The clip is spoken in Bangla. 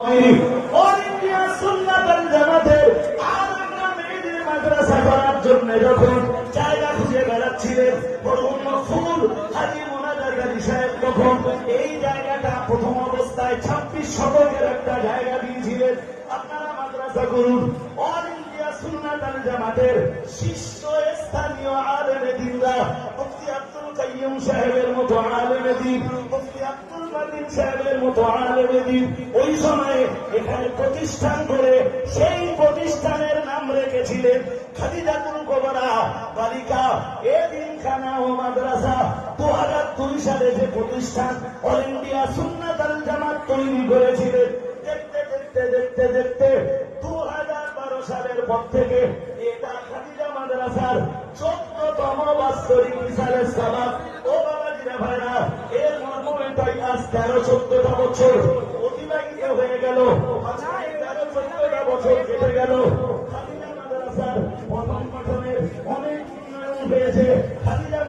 অল ইন্ডিয়া সুন্নাতুল জামাতের আলাদা মেয়েদের মাদ্রাসা করার জন্য যখন জায়গা খুঁজে বেড়াচ্ছিলেন মরহুম মকবুল হাজী মোনাজার গাজী সাহেব তখন এই জায়গাটা প্রথম অবস্থায় 26 শতকের একটা জায়গা দিয়েছিলেন। আপনারা মাদ্রাসা করুন। অল ইন্ডিয়া সুন্নাতুল জামাতের শীর্ষস্থানীয় আলেমে দ্বীনরা মুফতি আব্দুল কাইয়ুম সাহেবের মতো আলেমে দ্বীন, মুফতি আব্দুল মাতিন সাহেবের মতো আলেমে দ্বীন ওই সময়ে এখানে প্রতিষ্ঠান করে সেই প্রতিষ্ঠানের নাম রেখেছিলেন খাদিজাতুল কুবরা বালিকা এতিমখানা ও মাদ্রাসা। 2002 সালে যে প্রতিষ্ঠান অল ইন্ডিয়া সুন্নাতুল জামাত তৈরি করেছিলেন, দেখতে দেখতে দেখতে দেখতে 2012 সালের পর থেকে এটা খাদিজা মাদ্রাসার 14তম বাৎসরিক মিসালের সালাত। ও বাবাজিরা ভাইরা, এর মর্ম এটাই আজ 13-14টা বছর অতিবাহিত হয়ে গেল, 13-14টা বছর কেটে গেল। খাদিজা মাদ্রাসার প্রথম গঠনের অনেক উন্নয়ন হয়েছে।